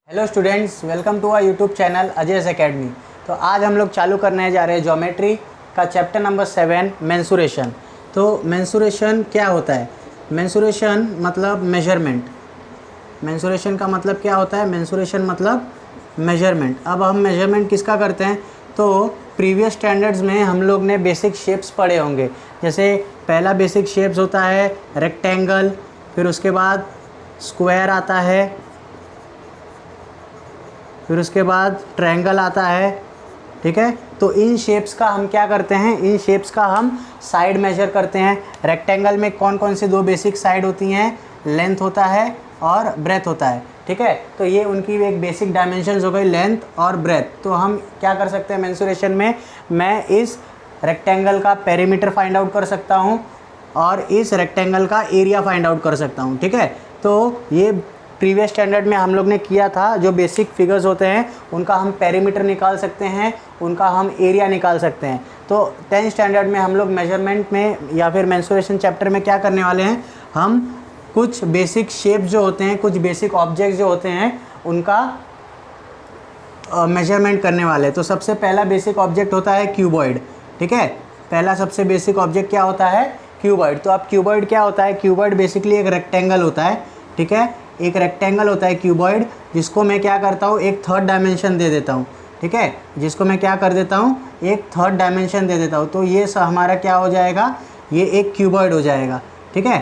Hello students, welcome to our YouTube channel Ajay's academy. तो आज हम लोग चालू करने जा रहे हैं ज्योमेट्री का चैप्टर नंबर 7 मेंसुरेशन। तो मेंसुरेशन क्या होता है? मेंसुरेशन मतलब मेजरमेंट। मेंसुरेशन का मतलब क्या होता है? मेंसुरेशन मतलब मेजरमेंट। अब हम मेजरमेंट किसका करते हैं? तो प्रीवियस स्टैंडर्ड्स में हम लोग ने बेसिक शेप्स पढ़े होंगे। जैसे पहला बेसिक शेप्स होता है रेक्टेंगल, फिर उसके बाद स्क्वायर आता है, फिर उसके बाद ट्रायंगल आता है। ठीक है, तो इन शेप्स का हम क्या करते हैं? इन शेप्स का हम साइड मेजर करते हैं। रेक्टेंगल में कौन कौन सी दो बेसिक साइड होती हैं? लेंथ होता है और ब्रेथ होता है। ठीक है, तो ये उनकी एक बेसिक डायमेंशंस हो गई, लेंथ और ब्रेथ। तो हम क्या कर सकते हैं मेंसुरेशन में? मैं इस रेक्टेंगल का पेरीमीटर फाइंड आउट कर सकता हूँ और इस रेक्टेंगल का एरिया फाइंड आउट कर सकता हूँ। ठीक है, तो ये प्रीवियस स्टैंडर्ड में हम लोग ने किया था। जो बेसिक फिगर्स होते हैं उनका हम पेरीमीटर निकाल सकते हैं, उनका हम एरिया निकाल सकते हैं। तो 10th स्टैंडर्ड में हम लोग मेजरमेंट में या फिर मेंसुरेशन चैप्टर में क्या करने वाले हैं? हम कुछ बेसिक शेप जो होते हैं, कुछ बेसिक ऑब्जेक्ट्स जो होते हैं, उनका मेजरमेंट करने वाले हैं। तो सबसे पहला बेसिक ऑब्जेक्ट होता है क्यूबॉइड। ठीक है, पहला सबसे बेसिक ऑब्जेक्ट क्या होता है? क्यूबॉइड। तो अब क्यूबॉइड क्या होता है? क्यूबॉइड बेसिकली एक रेक्टेंगल होता है। ठीक है, एक रेक्टेंगल होता है क्यूबॉइड, जिसको मैं क्या करता हूँ? एक थर्ड डायमेंशन दे देता हूँ। ठीक है, जिसको मैं क्या कर देता हूँ? एक थर्ड डायमेंशन दे देता हूँ। तो ये हमारा क्या हो जाएगा? ये एक क्यूबॉइड हो जाएगा। ठीक है,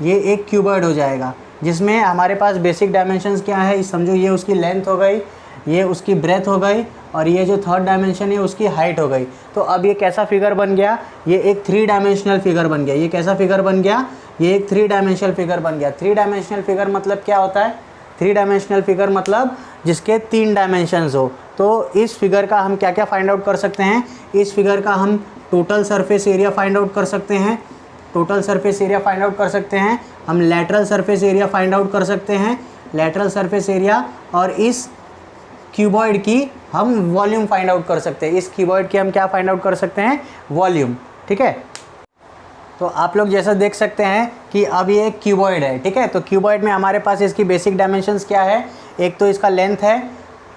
ये एक क्यूबॉइड हो जाएगा जिसमें हमारे पास बेसिक डायमेंशंस क्या है? समझो, ये उसकी लेंथ हो गई, ये उसकी ब्रेथ हो गई और ये जो थर्ड डायमेंशन है उसकी हाइट हो गई। तो अब ये कैसा फिगर बन गया? ये एक 3 डायमेंशनल फिगर बन गया। ये कैसा फिगर बन गया? ये एक 3 डायमेंशनल फिगर बन गया। 3 डायमेंशनल फिगर मतलब क्या होता है? 3 डायमेंशनल फिगर मतलब जिसके 3 डायमेंशंस हो। तो इस फिगर का हम क्या क्या फाइंड आउट कर सकते हैं? इस फिगर का हम total surface area find out कर सकते हैं। Total surface area find out कर सकते हैं। हम lateral surface area find out कर सकते हैं, लेटरल सरफेस एरिया। और इस क्यूबॉइड की हम वॉल्यूम फाइंड आउट कर सकते हैं। इस क्यूबॉइड की हम क्या फाइंड आउट कर सकते हैं? वॉल्यूम। ठीक है, तो आप लोग जैसा देख सकते हैं कि अब ये एक क्यूबॉइड है। ठीक है, तो क्यूबॉइड में हमारे पास इसकी बेसिक डायमेंशंस क्या है? एक तो इसका लेंथ है,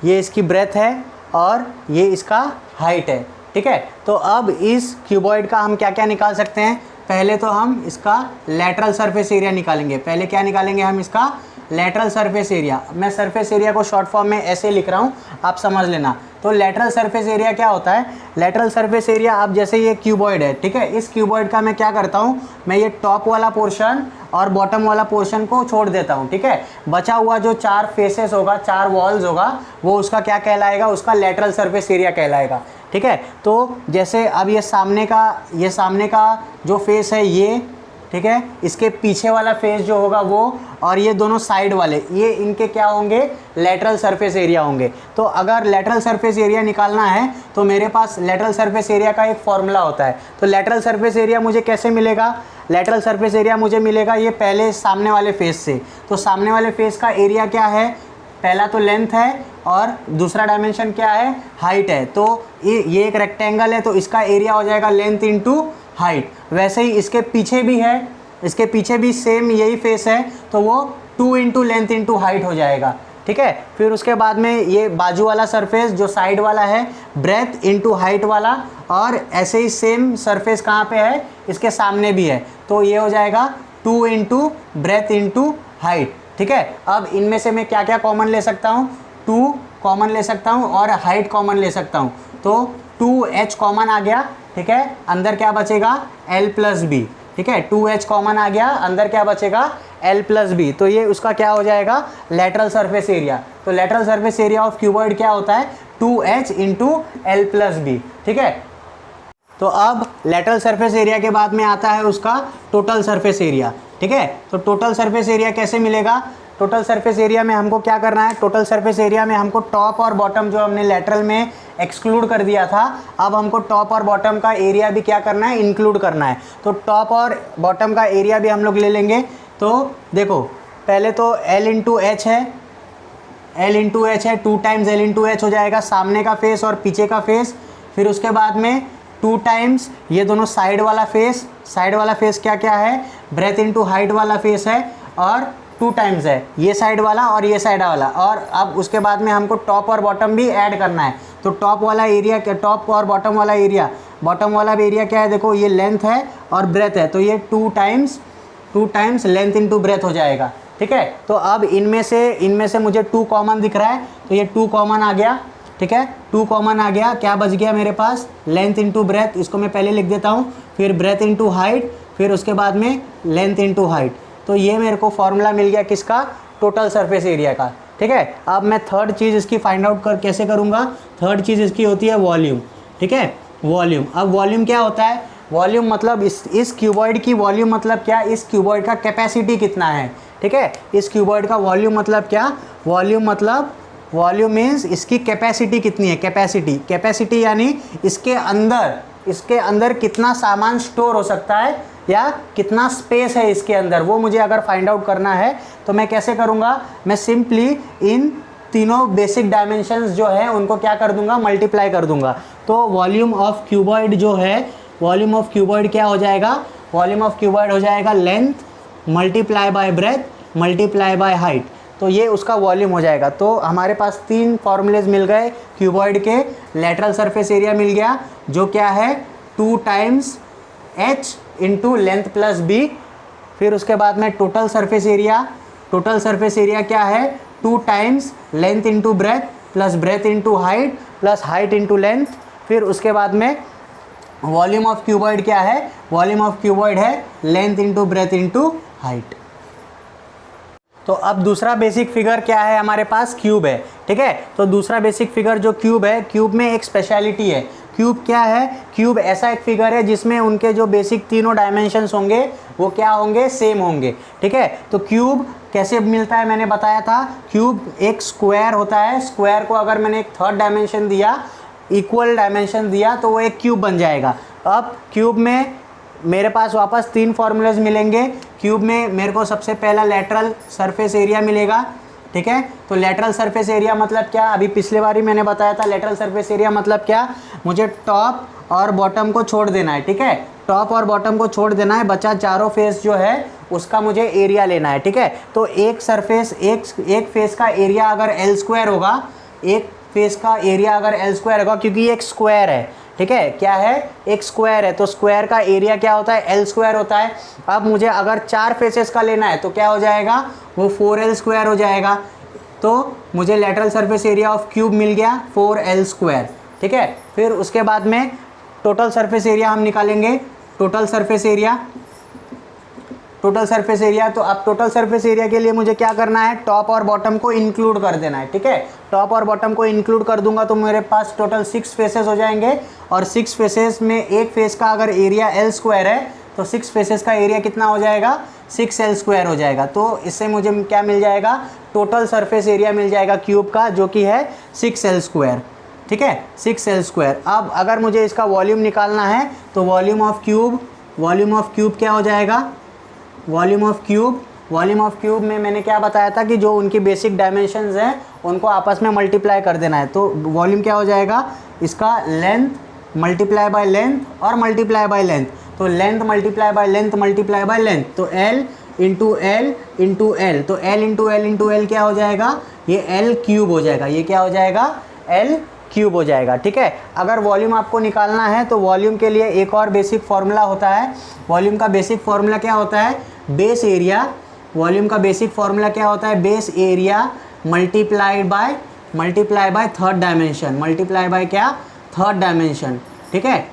ये इसकी ब्रेथ है और ये इसका हाइट है। ठीक है, तो अब इस क्यूबॉइड का हम क्या क्या निकाल सकते हैं? पहले तो हम इसका लेटरल सरफेस एरिया निकालेंगे। पहले क्या निकालेंगे हम? इसका लेटरल सरफेस एरिया। मैं सरफेस एरिया को शॉर्ट फॉर्म में ऐसे लिख रहा हूँ, आप समझ लेना। तो लेटरल सरफेस एरिया क्या होता है? लेटरल सरफेस एरिया, अब जैसे ये क्यूबॉइड है, ठीक है, इस क्यूबॉइड का मैं क्या करता हूँ? मैं ये टॉप वाला पोर्शन और बॉटम वाला पोर्शन को छोड़ देता हूँ। ठीक है, बचा हुआ जो 4 फेसेस होगा, 4 वॉल्स होगा, वो उसका क्या कहलाएगा? उसका लेटरल सरफेस एरिया कहलाएगा। ठीक है, तो जैसे अब ये सामने का जो फेस है ये, ठीक है, इसके पीछे वाला फेस जो होगा वो, और ये दोनों साइड वाले, ये इनके क्या होंगे? लेटरल सरफेस एरिया होंगे। तो अगर लेटरल सरफेस एरिया निकालना है तो मेरे पास लेटरल सरफेस एरिया का एक फॉर्मूला होता है। तो लेटरल सरफेस एरिया मुझे कैसे मिलेगा? लेटरल सरफेस एरिया मुझे मिलेगा ये पहले सामने वाले फेस से। तो सामने वाले फेस का एरिया क्या है? पहला तो लेंथ है और दूसरा डायमेंशन क्या है? हाइट है। तो ये एक रेक्टेंगल है, तो इसका एरिया हो जाएगा लेंथ इंटू हाइट। वैसे ही इसके पीछे भी है, इसके पीछे भी सेम यही फेस है, तो वो 2 इंटू लेंथ इंटू हाइट हो जाएगा। ठीक है, फिर उसके बाद में ये बाजू वाला सरफेस जो साइड वाला है, ब्रेथ इंटू हाइट वाला, और ऐसे ही सेम सरफेस कहाँ पे है? इसके सामने भी है, तो ये हो जाएगा 2 इंटू ब्रेथ इंटू हाइट। ठीक है, अब इनमें से मैं क्या क्या कॉमन ले सकता हूँ? 2 कॉमन ले सकता हूँ और हाइट कॉमन ले सकता हूँ। तो 2h कॉमन आ गया। ठीक है, अंदर क्या बचेगा? l plus B. ठीक है, 2h कॉमन आ गया, अंदर क्या बचेगा? l plus B. तो ये उसका क्या हो जाएगा? Lateral surface area. तो lateral surface area of cuboid क्या होता है? 2h into l plus B. ठीक है, तो अब लेटरल सरफेस एरिया के बाद में आता है उसका टोटल सरफेस एरिया। ठीक है, तो टोटल सरफेस एरिया कैसे मिलेगा? टोटल सरफेस एरिया में हमको क्या करना है? टोटल सरफेस एरिया में हमको टॉप और बॉटम जो हमने लेटरल में एक्सक्लूड कर दिया था, अब हमको टॉप और बॉटम का एरिया भी क्या करना है? इंक्लूड करना है। तो टॉप और बॉटम का एरिया भी हम लोग ले लेंगे। तो देखो, पहले तो L इंटू एच है, L इंटू एच है, 2 टाइम्स L इंटू एच हो जाएगा, सामने का फेस और पीछे का फेस। फिर उसके बाद में 2 टाइम्स ये दोनों साइड वाला फेस। साइड वाला फेस क्या क्या है? ब्रेथ इंटू हाइट वाला फेस है। और 2 टाइम्स है, ये साइड वाला और ये साइड वाला। और अब उसके बाद में हमको टॉप और बॉटम भी ऐड करना है। तो टॉप वाला एरिया क्या, टॉप और बॉटम वाला एरिया, बॉटम वाला भी एरिया क्या है, देखो ये लेंथ है और ब्रेथ है, तो ये 2 टाइम्स लेंथ इंटू ब्रेथ हो जाएगा। ठीक है, तो अब इनमें से मुझे 2 कॉमन दिख रहा है, तो ये 2 कॉमन आ गया। ठीक है, 2 कॉमन आ गया, क्या बच गया मेरे पास, लेंथ इंटू ब्रेथ, इसको मैं पहले लिख देता हूँ, फिर ब्रेथ इंटू हाइट, फिर उसके बाद में लेंथ इंटू हाइट। तो ये मेरे को फॉर्मूला मिल गया किसका, टोटल सरफेस एरिया का। ठीक है, अब मैं थर्ड चीज़ इसकी फाइंड आउट कैसे करूँगा, थर्ड चीज़ इसकी होती है वॉल्यूम। ठीक है, वॉल्यूम। अब वॉल्यूम क्या होता है, वॉल्यूम मतलब इस क्यूबॉइड की वॉल्यूम मतलब क्या, इस क्यूबॉइड का कैपेसिटी कितना है। ठीक है, इस क्यूबॉइड का वॉल्यूम मतलब क्या, वॉल्यूम मीन्स इसकी कैपेसिटी कितनी है, कैपेसिटी यानी इसके अंदर कितना सामान स्टोर हो सकता है या कितना स्पेस है इसके अंदर, वो मुझे अगर फाइंड आउट करना है तो मैं कैसे करूँगा, मैं सिंपली इन तीनों बेसिक डायमेंशंस जो है उनको क्या कर दूंगा, मल्टीप्लाई कर दूंगा। तो वॉल्यूम ऑफ क्यूबॉइड जो है, वॉल्यूम ऑफ क्यूबॉइड क्या हो जाएगा, वॉल्यूम ऑफ क्यूबॉइड हो जाएगा length multiply by breath multiply by height. तो ये उसका वॉल्यूम हो जाएगा। तो हमारे पास 3 फॉर्मूलेज मिल गए क्यूबॉइड के। लेटरल सरफेस एरिया मिल गया जो क्या है 2 times h into length plus b। फिर उसके बाद में टोटल सरफेस एरिया क्या है 2 times length into breadth plus breadth into height plus height into length. फिर उसके बाद में वॉल्यूम ऑफ क्यूबॉइड क्या है, वॉल्यूम ऑफ क्यूबॉइड है length into breadth into height. तो अब दूसरा बेसिक फिगर क्या है हमारे पास, क्यूब है। ठीक है, तो दूसरा बेसिक फिगर जो क्यूब है, क्यूब में एक स्पेशलिटी है। क्यूब क्या है, क्यूब ऐसा एक फिगर है जिसमें उनके जो बेसिक तीनों डायमेंशंस होंगे वो क्या होंगे, सेम होंगे। ठीक है, तो क्यूब कैसे मिलता है मैंने बताया था, क्यूब एक स्क्वायर होता है, स्क्वायर को अगर मैंने एक थर्ड डायमेंशन दिया, इक्वल डायमेंशन दिया, तो वो एक क्यूब बन जाएगा। अब क्यूब में मेरे पास वापस 3 फॉर्मूलेज मिलेंगे। क्यूब में मेरे को सबसे पहला लेटरल सरफेस एरिया मिलेगा। ठीक है, तो लेटरल सरफेस एरिया मतलब क्या, अभी पिछले बार ही मैंने बताया था, लेटरल सरफेस एरिया मतलब क्या, मुझे टॉप और बॉटम को छोड़ देना है। ठीक है, टॉप और बॉटम को छोड़ देना है, बचा चारों फेस जो है उसका मुझे एरिया लेना है। ठीक है, तो एक सरफेस एक फेस का एरिया अगर एल स्क्वायर होगा, एक फेस का एरिया अगर एल स्क्वायर होगा, क्योंकि ये एक स्क्वायर है। ठीक है, क्या है, एक स्क्वायर है, तो स्क्वायर का एरिया क्या होता है, एल स्क्वायर होता है। अब मुझे अगर 4 फेसेस का लेना है तो क्या हो जाएगा, वो 4l स्क्वायर हो जाएगा। तो मुझे lateral surface area of cube मिल गया 4l स्क्वायर। ठीक है, फिर उसके बाद में टोटल सरफेस एरिया हम निकालेंगे। टोटल सरफेस एरिया, तो अब टोटल सरफेस एरिया के लिए मुझे क्या करना है, टॉप और बॉटम को इंक्लूड कर देना है। ठीक है, टॉप और बॉटम को इंक्लूड कर दूंगा तो मेरे पास टोटल 6 फेसेस हो जाएंगे। और 6 फेसेस में एक फेस का अगर एरिया एल स्क्वायर है तो 6 फेसेस का एरिया कितना हो जाएगा, 6l स्क्वायर हो जाएगा। तो इससे मुझे क्या मिल जाएगा, टोटल सरफेस एरिया मिल जाएगा क्यूब का, जो कि है 6l स्क्वायर। ठीक है, 6l स्क्वायर। अब अगर मुझे इसका वॉल्यूम निकालना है तो वॉल्यूम ऑफ क्यूब क्या हो जाएगा, वॉल्यूम ऑफ क्यूब में मैंने क्या बताया था कि जो उनकी बेसिक डायमेंशंस हैं उनको आपस में मल्टीप्लाई कर देना है। तो वॉल्यूम क्या हो जाएगा, इसका लेंथ मल्टीप्लाई बाय लेंथ और मल्टीप्लाई बाय लेंथ। तो length multiply by length multiply by length, तो L into L into L, तो L into L into L क्या हो जाएगा, ये L क्यूब हो जाएगा। ये क्या हो जाएगा, L क्यूब हो जाएगा। ठीक है, अगर वॉल्यूम आपको निकालना है तो वॉल्यूम के लिए एक और बेसिक फार्मूला होता है। वॉल्यूम का बेसिक फार्मूला क्या होता है, बेस एरिया। वॉल्यूम का बेसिक फार्मूला क्या होता है, base area multiply by third dimension, multiply by क्या, थर्ड डायमेंशन। ठीक है,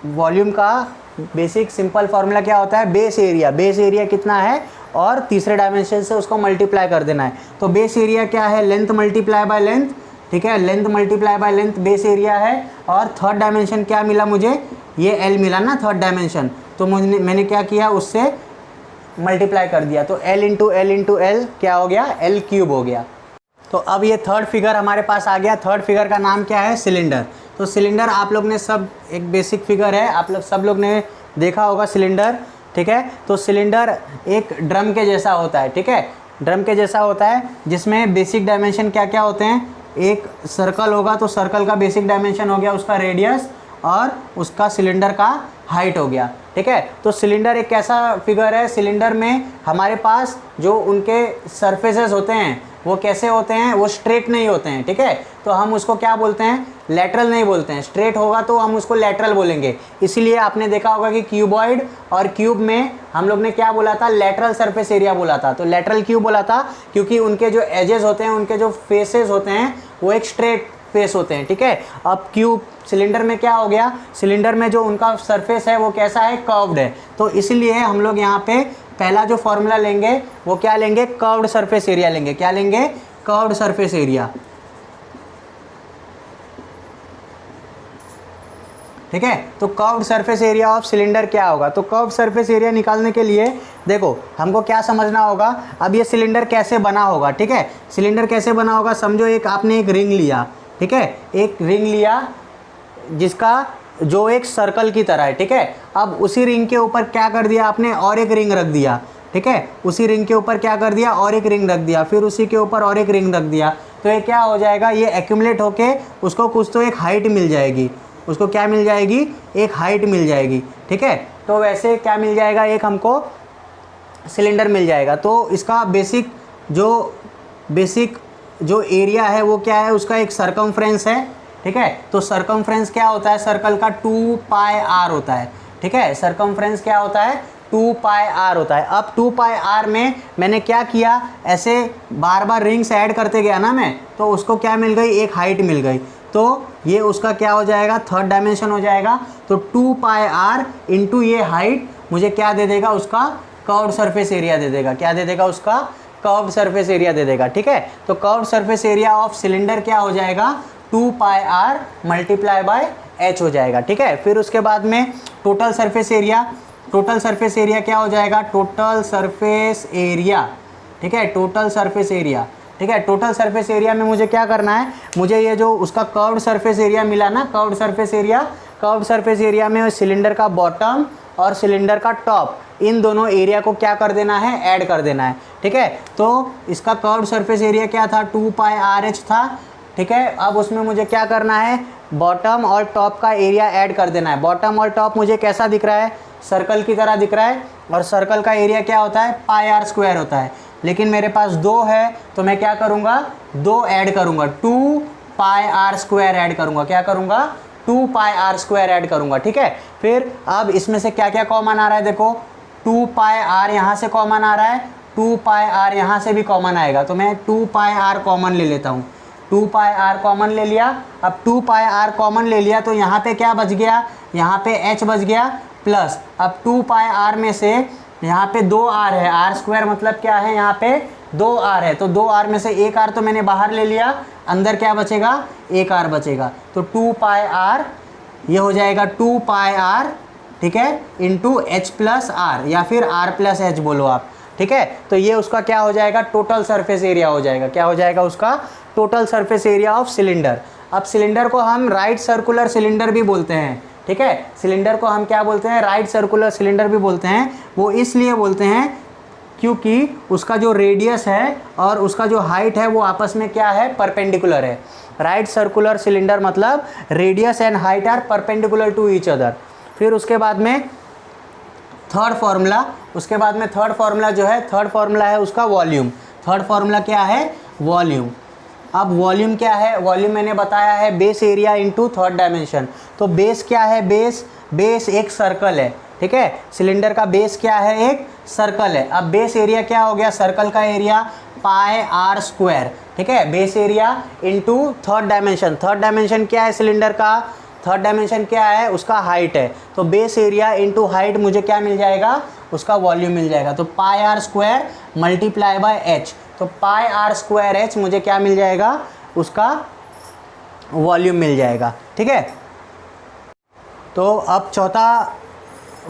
वॉल्यूम का बेसिक सिंपल फार्मूला क्या होता है, बेस एरिया कितना है और तीसरे डायमेंशन से उसको मल्टीप्लाई कर देना है। तो बेस एरिया क्या है, लेंथ मल्टीप्लाई बाय लेंथ। ठीक है, length multiply by length base area है। और थर्ड डायमेंशन क्या मिला मुझे, ये L मिला ना थर्ड डायमेंशन, तो मैंने क्या किया, उससे मल्टीप्लाई कर दिया। तो L इंटू एल क्या हो गया, L क्यूब हो गया। तो अब ये थर्ड फिगर हमारे पास आ गया। थर्ड फिगर का नाम क्या है, सिलेंडर। तो सिलेंडर आप लोग ने सब, एक बेसिक फिगर है, आप लोग सब लोग ने देखा होगा सिलेंडर। ठीक है, तो सिलेंडर एक ड्रम के जैसा होता है। ठीक है, ड्रम के जैसा होता है जिसमें बेसिक डायमेंशन क्या क्या होते हैं, एक सर्कल होगा तो सर्कल का बेसिक डायमेंशन हो गया उसका रेडियस और उसका सिलेंडर का हाइट हो गया। ठीक है, तो सिलेंडर एक कैसा फिगर है, सिलेंडर में हमारे पास जो उनके सरफेसेस होते हैं वो कैसे होते हैं, वो स्ट्रेट नहीं होते हैं। ठीक है, तो हम उसको क्या बोलते हैं, लैटरल नहीं बोलते हैं। स्ट्रेट होगा तो हम उसको लैटरल बोलेंगे। इसीलिए आपने देखा होगा कि क्यूबॉइड और क्यूब में हम लोग ने क्या बोला था, लैटरल सरफेस एरिया बोला था। तो लैटरल क्यों बोला था, क्योंकि उनके जो एजेस होते हैं, उनके जो फेसेस होते हैं वो एक स्ट्रेट फेस होते हैं। ठीक है, अब क्यूब सिलेंडर में क्या हो गया, सिलेंडर में जो उनका सरफेस है वो कैसा है, कर्व्ड है। तो इसलिए हम लोग यहाँ पे पहला जो फॉर्मूला लेंगे वो क्या लेंगे, कर्व्ड सरफेस एरिया लेंगे। क्या लेंगे, कर्व्ड सरफेस एरिया। ठीक है, तो curved surface area of cylinder क्या होगा, तो कर्व्ड सरफेस एरिया निकालने के लिए देखो हमको क्या समझना होगा, अब ये सिलेंडर कैसे बना होगा। ठीक है, सिलेंडर कैसे बना होगा, समझो एक आपने एक रिंग लिया। ठीक है, एक रिंग लिया जिसका जो एक सर्कल की तरह है। ठीक है, अब उसी रिंग के ऊपर क्या कर दिया आपने, और एक रिंग रख दिया। ठीक है, उसी रिंग के ऊपर क्या कर दिया, और एक रिंग रख दिया, फिर उसी के ऊपर और एक रिंग रख दिया। तो ये क्या हो जाएगा, ये एक्यूमुलेट होके उसको कुछ तो एक हाइट मिल जाएगी, उसको क्या मिल जाएगी, एक हाइट मिल जाएगी। ठीक है, तो वैसे क्या मिल जाएगा, एक हमको सिलेंडर मिल जाएगा। तो इसका बेसिक जो एरिया है वो क्या है, उसका एक सरकमफ्रेंस है। ठीक है, तो सरकमफ्रेंस क्या होता है, सर्कल का 2 पाई आर होता है। ठीक है, सरकमफ्रेंस क्या होता है, 2 पाई आर होता है। अब 2 पाई आर में मैंने क्या किया, ऐसे बार बार रिंग्स ऐड करते गया ना मैं, तो उसको क्या मिल गई, एक हाइट मिल गई। तो ये उसका क्या हो जाएगा, थर्ड डायमेंशन हो जाएगा। तो 2 पाई आर इंटू ये हाइट मुझे क्या दे देगा, उसका कर्व्ड सरफेस एरिया दे देगा। क्या दे देगा, उसका कर्व्ड सरफेस एरिया दे देगा। ठीक है, तो curved surface area of cylinder क्या हो जाएगा, 2 पाई आर मल्टीप्लाई बाय एच हो जाएगा। ठीक है, फिर उसके बाद में total surface area, total surface area क्या हो जाएगा, टोटल सरफेस एरिया। ठीक है, टोटल सरफेस एरिया। ठीक है, टोटल सरफेस एरिया में मुझे क्या करना है, मुझे ये जो उसका कर्व्ड सरफेस एरिया मिला ना, curved surface area, curved surface area में सिलेंडर का बॉटम और सिलेंडर का टॉप, इन दोनों एरिया को क्या कर देना है, ऐड कर देना है। ठीक है, तो इसका कर्व्ड सरफेस एरिया क्या था, 2 पाई आर एच था। ठीक है, अब उसमें मुझे क्या करना है, बॉटम और टॉप का एरिया ऐड कर देना है। बॉटम और टॉप मुझे कैसा दिख रहा है, सर्कल की तरह दिख रहा है, और सर्कल का एरिया क्या होता है, पाई आर स्क्वायर होता है। लेकिन मेरे पास 2 है तो मैं क्या करूँगा, 2 ऐड करूँगा, 2 पाई आर स्क्वायर ऐड करूँगा। क्या करूँगा, 2 पाई आर स्क्वायर ऐड करूँगा। ठीक है, फिर अब इसमें से क्या क्या कॉमन आ रहा है, देखो 2 पाई आर यहाँ से कॉमन आ रहा है, 2 पाई आर यहाँ से भी कॉमन आएगा। तो मैं 2 पाई आर कॉमन ले लेता हूँ, 2 पाई आर कॉमन ले लिया। अब 2 पाई आर कॉमन ले लिया तो यहाँ पे क्या बच गया, यहाँ पे h बच गया, प्लस अब 2 पाई आर में से यहाँ पे 2 आर है, आर स्क्वायर मतलब क्या है, यहाँ पे 2 आर है, तो 2 आर में से 1 आर तो मैंने बाहर ले लिया, अंदर क्या बचेगा, 1 आर बचेगा। तो 2 पाई आर ये हो जाएगा 2 पाई आर, ठीक है, इंटू एच प्लस आर, या फिर आर प्लस एच बोलो आप। ठीक है, तो ये उसका क्या हो जाएगा, टोटल सरफेस एरिया हो जाएगा। क्या हो जाएगा, उसका total surface area of cylinder. अब सिलेंडर को हम राइट सर्कुलर सिलेंडर भी बोलते हैं। ठीक है, सिलेंडर को हम क्या बोलते हैं, राइट सर्कुलर सिलेंडर भी बोलते हैं। वो इसलिए बोलते हैं क्योंकि उसका जो रेडियस है और उसका जो हाइट है वो आपस में क्या है, परपेंडिकुलर है। राइट सर्कुलर सिलेंडर मतलब radius and height are perpendicular to each other. फिर उसके बाद में थर्ड फार्मूला जो है, थर्ड फार्मूला है उसका वॉल्यूम। थर्ड फार्मूला क्या है, वॉल्यूम। अब वॉल्यूम क्या है, वॉल्यूम मैंने बताया है base area into third dimension. तो बेस क्या है, बेस एक सर्कल है। ठीक है, सिलेंडर का बेस क्या है, एक सर्कल है। अब बेस एरिया क्या हो गया, सर्कल का एरिया पाई आर स्क्वायर। ठीक है, base area into third dimension. Third dimension क्या है सिलेंडर का, थर्ड डायमेंशन क्या है, उसका हाइट है। तो बेस एरिया इंटू हाइट मुझे क्या मिल जाएगा, उसका वॉल्यूम मिल जाएगा। तो pi R square multiply by H, तो पाई आर स्क्वायर एच मुझे क्या मिल जाएगा, उसका वॉल्यूम मिल जाएगा। ठीक है, तो अब चौथा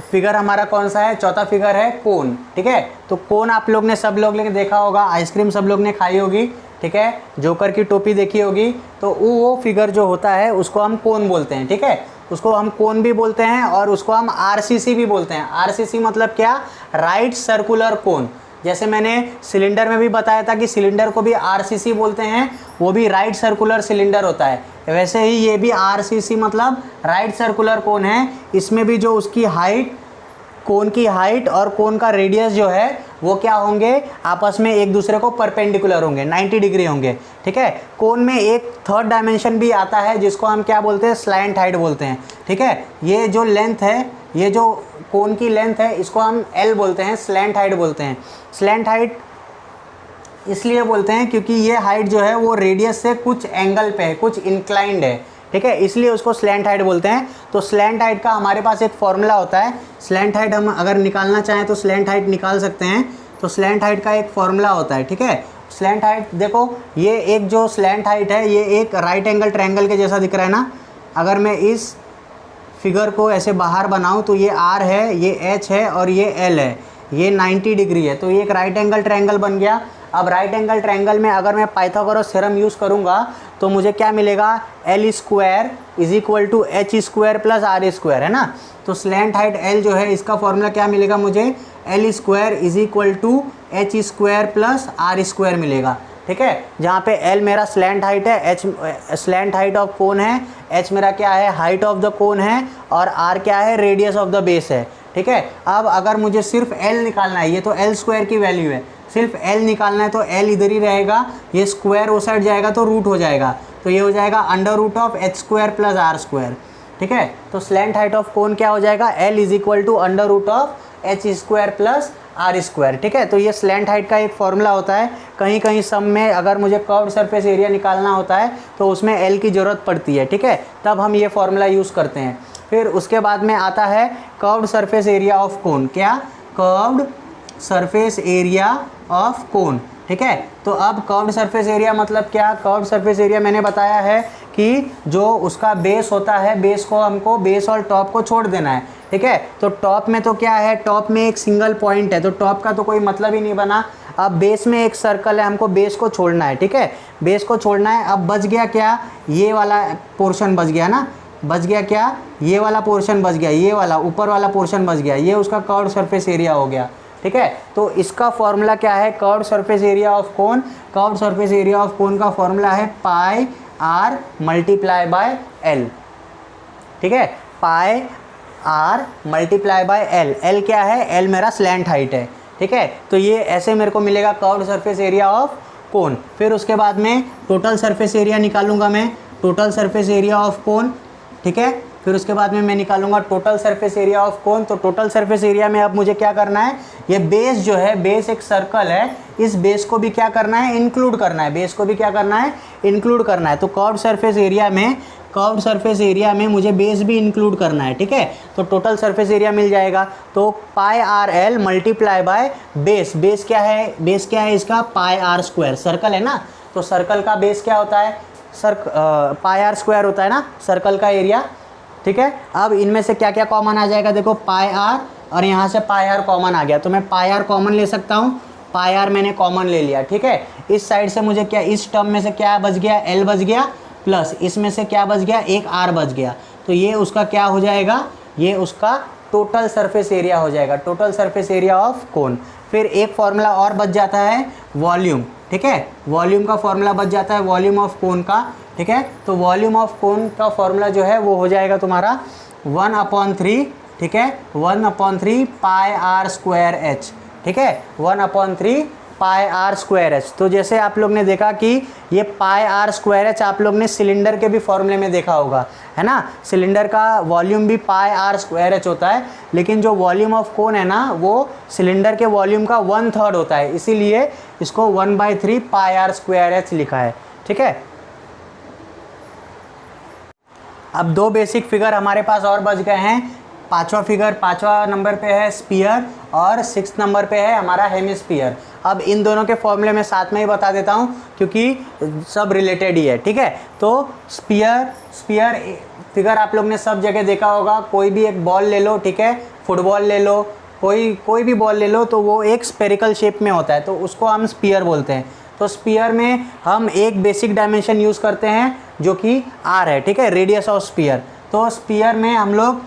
फिगर हमारा कौन सा है, चौथा फिगर है कोन। ठीक है, तो कोन आप लोग ने सब लोग ने देखा होगा, आइसक्रीम सब लोग ने खाई होगी। ठीक है, जोकर की टोपी देखी होगी। तो वो फिगर जो होता है उसको हम कोन बोलते हैं। ठीक है, उसको हम कोन भी बोलते हैं और उसको हम आरसीसी भी बोलते हैं। आरसीसी मतलब क्या, राइट सर्कुलर कोन। जैसे मैंने सिलेंडर में भी बताया था कि सिलेंडर को भी आरसीसी बोलते हैं, वो भी राइट सर्कुलर सिलेंडर होता है। वैसे ही ये भी आरसीसी मतलब राइट सर्कुलर कोन है। इसमें भी जो उसकी हाइट, कोन की हाइट और कोन का रेडियस जो है वो क्या होंगे, आपस में एक दूसरे को परपेंडिकुलर होंगे, 90 डिग्री होंगे। ठीक है, कोन में एक थर्ड डायमेंशन भी आता है जिसको हम क्या बोलते हैं, स्लैंट हाइट बोलते हैं। ठीक है, ये जो लेंथ है, ये जो कोन की लेंथ है, इसको हम एल बोलते हैं, स्लैंट हाइट बोलते हैं। स्लैंट हाइट इसलिए बोलते हैं क्योंकि ये हाइट जो है वो रेडियस से कुछ एंगल पे है, कुछ इंक्लाइंड है। ठीक है, इसलिए उसको स्लैंट हाइट बोलते हैं। तो स्लैंट हाइट का हमारे पास एक फॉर्मूला होता है। स्लैंट हाइट हम अगर निकालना चाहें तो स्लैंट हाइट निकाल सकते हैं। तो स्लैंट हाइट का एक फॉर्मूला होता है। ठीक है, स्लैंट हाइट देखो, ये एक जो स्लैंट हाइट है ये एक राइट एंगल ट्रायंगल के जैसा दिख रहा है ना। अगर मैं इस फिगर को ऐसे बाहर बनाऊं तो ये आर है, ये एच है और ये एल है, ये 90 डिग्री है। तो ये एक राइट एंगल ट्रायंगल बन गया। अब राइट एंगल ट्रायंगल में अगर मैं पाइथागोरस थ्योरम यूज़ करूँगा तो मुझे क्या मिलेगा, L square is equal to H square plus R square, है ना। तो स्लैंट हाइट एल जो है इसका फॉर्मूला क्या मिलेगा मुझे, L square is equal to H square plus R square मिलेगा। ठीक है, जहाँ पे एल मेरा स्लैंट हाइट है, H slant height of cone है, एच मेरा क्या है, हाइट ऑफ द कोन है, और आर क्या है, रेडियस ऑफ द बेस है। ठीक है, अब अगर मुझे सिर्फ एल निकालना है, ये तो एल स्क्वायर की वैल्यू है, सिर्फ एल निकालना है तो एल इधर ही रहेगा, ये स्क्वायर उस साइड जाएगा तो रूट हो जाएगा, तो ये हो जाएगा under root of H square plus R square. ठीक है, तो स्लैंट हाइट ऑफ कोन क्या हो जाएगा, L is equal to under root of H square plus R square. ठीक है, तो ये स्लैंट हाइट का एक फॉर्मूला होता है। कहीं कहीं सम में अगर मुझे कर्व्ड सरफेस एरिया निकालना होता है तो उसमें एल की ज़रूरत पड़ती है। ठीक है, तब हम ये फॉर्मूला यूज़ करते हैं। फिर उसके बाद में आता है curved surface area of cone. क्या, curved surface area of cone. ठीक है, तो अब कर्व्ड सरफेस एरिया मतलब क्या, कर्व्ड सरफेस एरिया मैंने बताया है कि जो उसका बेस होता है, बेस को हमको, बेस और टॉप को छोड़ देना है। ठीक है, तो टॉप में तो क्या है, टॉप में एक सिंगल पॉइंट है तो टॉप का तो कोई मतलब ही नहीं बना। अब बेस में एक सर्कल है, हमको बेस को छोड़ना है। ठीक है, बेस को छोड़ना है। अब बच गया क्या, ये वाला पोर्शन बच गया ना, बच गया क्या, ये वाला पोर्शन बच गया, ये वाला ऊपर वाला पोर्शन बच गया, ये उसका कर्व्ड सरफेस एरिया हो गया। ठीक है, तो इसका फॉर्मूला क्या है, curved surface area of cone. Curved surface area of cone का फॉर्मूला है pi R multiply by L. ठीक है, pi R multiply by L. L क्या है, एल मेरा स्लैंट हाइट है। ठीक है, तो ये ऐसे मेरे को मिलेगा कर्व्ड सरफेस एरिया ऑफ कोन। फिर उसके बाद में टोटल सरफेस एरिया निकालूंगा मैं, total surface area of cone. ठीक है, फिर उसके बाद में मैं निकालूंगा टोटल सरफेस एरिया ऑफ कोन। तो टोटल सरफेस एरिया में अब मुझे क्या करना है, ये बेस जो है, बेस एक सर्कल है, इस बेस को भी क्या करना है, इंक्लूड करना है, बेस को भी क्या करना है, इंक्लूड करना है। तो कर्व्ड सरफेस एरिया में, कर्व्ड सरफेस एरिया में मुझे बेस भी इंक्लूड करना है। ठीक है, तो टोटल सरफेस एरिया मिल जाएगा। तो pi R L multiply by base. Base क्या है, बेस क्या है इसका, पाई आर स्क्वायर। सर्कल है ना, तो सर्कल का बेस क्या होता है, पाई आर स्क्वायर होता है ना सर्कल का एरिया। ठीक है, अब इनमें से क्या क्या कॉमन आ जाएगा, देखो पाई आर और यहाँ से पाई आर कॉमन आ गया, तो मैं पाई आर कॉमन ले सकता हूँ, पाई आर मैंने कॉमन ले लिया। ठीक है, इस साइड से मुझे क्या, इस टर्म में से क्या बच गया, एल बच गया, प्लस इसमें से क्या बच गया, एक आर बच गया। तो ये उसका क्या हो जाएगा, ये उसका टोटल सरफेस एरिया हो जाएगा, टोटल सरफेस एरिया ऑफ कोन। फिर एक फॉर्मूला और बच जाता है वॉल्यूम। ठीक है, वॉल्यूम का फॉर्मूला बच जाता है वॉल्यूम ऑफ कोन का। ठीक है, तो वॉल्यूम ऑफ कोन का फॉर्मूला जो है वो हो जाएगा तुम्हारा 1/3। ठीक है, 1/3 पाई आर स्क्वायर एच। ठीक है, 1/3 पाई आर स्क्वायर एच। तो जैसे आप लोग ने देखा कि ये पाई आर स्क्वायर एच आप लोग ने सिलेंडर के भी फॉर्मूले में देखा होगा, है ना। सिलेंडर का वॉल्यूम भी पाई आर स्क्वायर एच होता है, लेकिन जो वॉल्यूम ऑफ कोन है ना वो सिलेंडर के वॉल्यूम का 1/3 होता है, इसीलिए इसको 1/3 पाई आर स्क्वायर एच लिखा है। ठीक है, अब दो बेसिक फिगर हमारे पास और बच गए हैं। पांचवा फिगर, पांचवा नंबर पे है स्पीयर और 6th नंबर पे है हमारा हेमिस्फीयर। अब इन दोनों के फॉर्मूले में साथ में ही बता देता हूँ क्योंकि सब रिलेटेड ही है। ठीक है, तो स्पीयर फिगर आप लोग ने सब जगह देखा होगा। कोई भी एक बॉल ले लो, ठीक है, फुटबॉल ले लो, कोई भी बॉल ले लो, तो वो एक स्पेरिकल शेप में होता है, तो उसको हम स्पीयर बोलते हैं। तो स्पीयर में हम एक बेसिक डायमेंशन यूज़ करते हैं जो कि आर है। ठीक है, रेडियस ऑफ स्पीयर। तो स्पीयर में हम लोग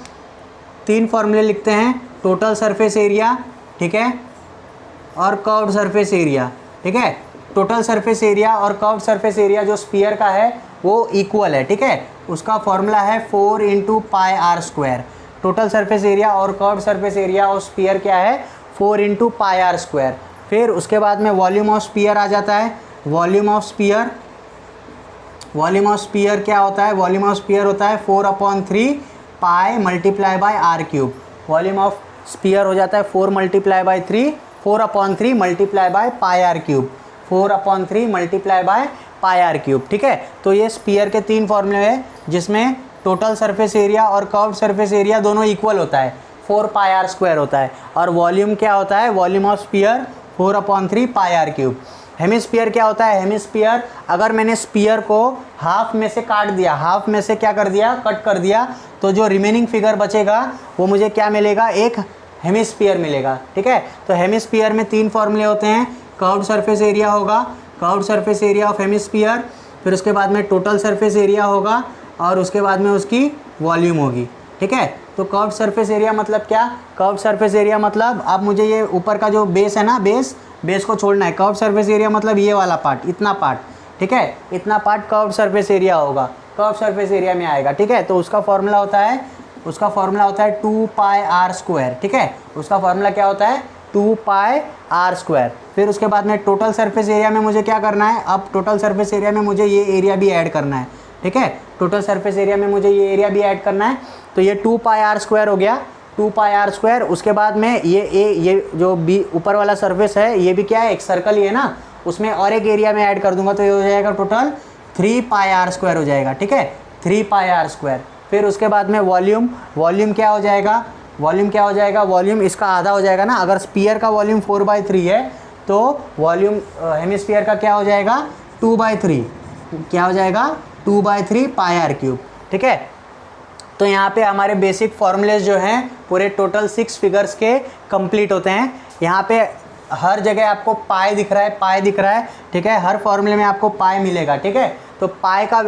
3 फॉर्मूले लिखते हैं, टोटल सरफेस एरिया, ठीक है, और कर्व्ड सरफेस एरिया, ठीक है। टोटल सरफेस एरिया और कर्व्ड सरफेस एरिया जो स्फीयर का है वो इक्वल है, ठीक है। उसका फॉर्मूला है 4 × πr²। टोटल सरफेस एरिया और कर्व्ड सरफेस एरिया और स्फीयर क्या है, 4 × πr²। फिर उसके बाद में वॉल्यूम ऑफ स्फीयर आ जाता है। वॉल्यूम ऑफ स्फीयर क्या होता है, वॉल्यूम ऑफ स्फीयर होता है 4/3 पाई multiply by r³। Volume of sphere हो जाता है 4/3 multiply by πr³, 4/3 multiply by πr³, ठीक है। तो ये स्फीयर के 3 फॉर्मूले हैं जिसमें टोटल सरफेस एरिया और कर्व्ड सरफेस एरिया दोनों इक्वल होता है, 4πr² होता है। और वॉल्यूम क्या होता है, volume of sphere 4/3 πr³। Hemisphere क्या होता है, हेमिस्फीयर अगर मैंने स्फीयर को हाफ में से काट दिया, हाफ में से क्या कर दिया, कट कर दिया, तो जो रिमेनिंग फिगर बचेगा वो मुझे क्या मिलेगा, एक हेमिस्फीयर मिलेगा, ठीक है। तो हेमिस्फीयर में 3 फॉर्मूले होते हैं, कर्व्ड सरफेस एरिया होगा, curved surface area of hemisphere, फिर उसके बाद में टोटल सरफेस एरिया होगा और उसके बाद में उसकी वॉल्यूम होगी, ठीक है। तो कर्व्ड सरफेस एरिया मतलब क्या, कर्व्ड सरफेस एरिया मतलब अब मुझे ये ऊपर का जो बेस है ना, बेस को छोड़ना है। कर्व्ड सरफेस एरिया मतलब ये वाला पार्ट, इतना पार्ट, ठीक है, इतना पार्ट कर्व्ड सरफेस एरिया होगा, कर्व्ड सरफेस एरिया में आएगा, ठीक है। तो उसका फॉर्मूला होता है 2πr², ठीक है। उसका फॉर्मूला क्या होता है, 2πr²। फिर उसके बाद में टोटल सरफेस एरिया में मुझे क्या करना है, अब टोटल सरफेस एरिया में मुझे ये एरिया भी ऐड करना है, ठीक है। टोटल सरफेस एरिया में मुझे ये एरिया भी ऐड करना है, तो ये 2πr² हो गया, 2πr²। उसके बाद में ये जो बी ऊपर वाला सरफेस है ये भी क्या है, एक सर्कल ही है ना, उसमें और एक एरिया में ऐड कर दूंगा तो ये हो जाएगा टोटल 3πr² हो जाएगा, ठीक है, 3πr²। फिर उसके बाद में वॉल्यूम क्या हो जाएगा, वॉल्यूम इसका आधा हो जाएगा ना। अगर स्फीयर का वॉल्यूम 4/3 है तो वॉल्यूम हेमिस्फीयर का क्या हो जाएगा, 2/3, क्या हो जाएगा, 2/3 πr³, ठीक है। तो यहाँ पे हमारे बेसिक फॉर्मूलेज जो हैं पूरे टोटल 6 फिगर्स के कंप्लीट होते हैं। यहाँ पे हर जगह आपको पाई दिख रहा है, ठीक है, हर फॉर्मूले में आपको पाई मिलेगा, ठीक है। तो पाई का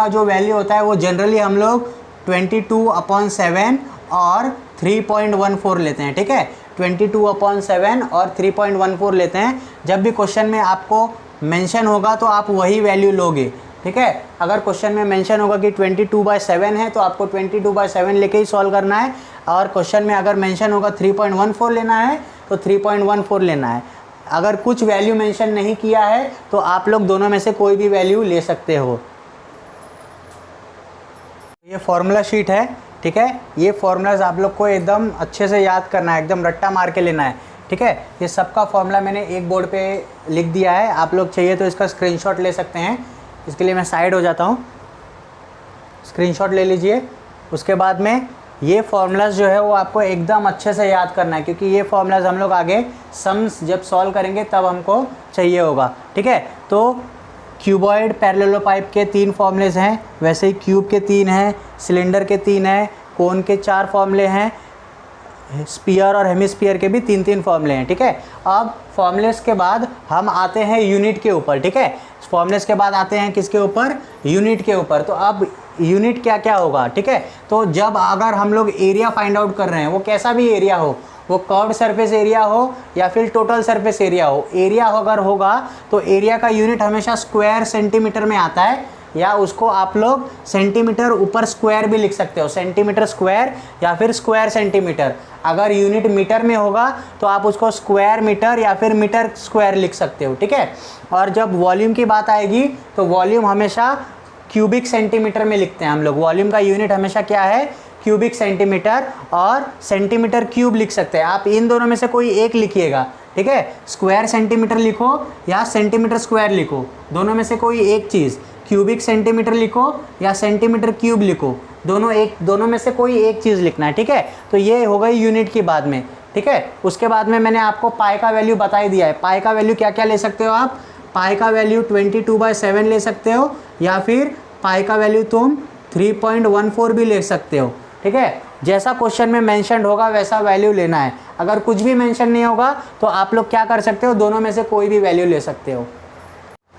जो वैल्यू होता है वो जनरली हम लोग 22/7 और 3.14 लेते हैं, ठीक है, 22/7 और 3.14 लेते हैं। जब भी क्वेश्चन में आपको मेंशन होगा तो आप वही वैल्यू लोगे, ठीक है। अगर क्वेश्चन में मेंशन होगा कि 22/7 है तो आपको 22/7 लेके ही सॉल्व करना है, और क्वेश्चन में अगर मेंशन होगा 3.14 लेना है तो 3.14 लेना है। अगर कुछ वैल्यू मेंशन नहीं किया है तो आप लोग दोनों में से कोई भी वैल्यू ले सकते हो। ये फॉर्मूला शीट है, ठीक है। ये फॉर्मूलाज आप लोग को एकदम अच्छे से याद करना है, एकदम रट्टा मार के लेना है, ठीक है। ये सबका फॉर्मूला मैंने एक बोर्ड पे लिख दिया है, आप लोग चाहिए तो इसका स्क्रीनशॉट ले सकते हैं। इसके लिए मैं साइड हो जाता हूँ, स्क्रीनशॉट ले लीजिए। उसके बाद में ये फॉर्मूलाज जो है वो आपको एकदम अच्छे से याद करना है, क्योंकि ये फॉर्मूलाज हम लोग आगे सम्स जब सॉल्व करेंगे तब हमको चाहिए होगा, ठीक है। तो क्यूबॉइड पैरेललोपाइप के 3 फॉर्मूलेज हैं, वैसे ही क्यूब के 3 हैं, सिलेंडर के 3 हैं, कोन के 4 फॉर्मूले हैं, स्पीयर और हेमिस्फीयर के भी 3-3 फॉर्मूले हैं, ठीक है। अब फॉर्मूलेस के बाद हम आते हैं यूनिट के ऊपर, ठीक है। फॉर्मूलेस के बाद आते हैं किसके ऊपर, यूनिट के ऊपर। तो अब यूनिट क्या क्या होगा, ठीक है। तो जब अगर हम लोग एरिया फाइंड आउट कर रहे हैं, वो कैसा भी एरिया हो, वो कर्व्ड सरफेस एरिया हो या फिर टोटल सरफेस एरिया हो, एरिया अगर होगा तो एरिया का यूनिट हमेशा स्क्वायर सेंटीमीटर में आता है, या उसको आप लोग सेंटीमीटर ऊपर स्क्वायर भी लिख सकते हो, सेंटीमीटर स्क्वायर या फिर स्क्वायर सेंटीमीटर। अगर यूनिट मीटर में होगा तो आप उसको स्क्वायर मीटर या फिर मीटर स्क्वायर लिख सकते हो, ठीक है। और जब वॉल्यूम की बात आएगी तो वॉल्यूम हमेशा क्यूबिक सेंटीमीटर में लिखते हैं हम लोग। वॉल्यूम का यूनिट हमेशा क्या है, क्यूबिक सेंटीमीटर और सेंटीमीटर क्यूब लिख सकते हैं। आप इन दोनों में से कोई एक लिखिएगा, ठीक है। स्क्वायर सेंटीमीटर लिखो या सेंटीमीटर स्क्वायर लिखो, दोनों में से कोई एक चीज़। क्यूबिक सेंटीमीटर लिखो या सेंटीमीटर क्यूब लिखो, दोनों में से कोई एक चीज़ लिखना है, ठीक है। तो ये हो गई यूनिट की बाद में, ठीक है। उसके बाद में मैंने आपको पाई का वैल्यू बता ही दिया है। पाई का वैल्यू क्या क्या ले सकते हो आप, पाई का वैल्यू 22/7 ले सकते हो, या फिर पाई का वैल्यू तुम 3.14 भी ले सकते हो, ठीक है। जैसा क्वेश्चन में मेंशन होगा वैसा वैल्यू लेना है। अगर कुछ भी मेंशन नहीं होगा तो आप लोग क्या कर सकते हो, दोनों में से कोई भी वैल्यू ले सकते हो।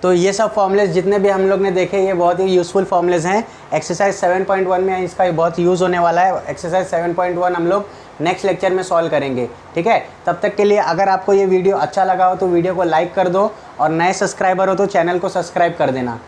तो ये सब फॉर्मूलेज जितने भी हम लोग ने देखे ये बहुत ही यूज़फुल फॉर्मूलेज हैं। एक्सरसाइज 7.1 में इसका बहुत यूज़ होने वाला है। एक्सरसाइज 7.1 हम लोग नेक्स्ट लेक्चर में सॉल्व करेंगे, ठीक है। तब तक के लिए अगर आपको ये वीडियो अच्छा लगा हो तो वीडियो को लाइक कर दो, और नए सब्सक्राइबर हो तो चैनल को सब्सक्राइब कर देना।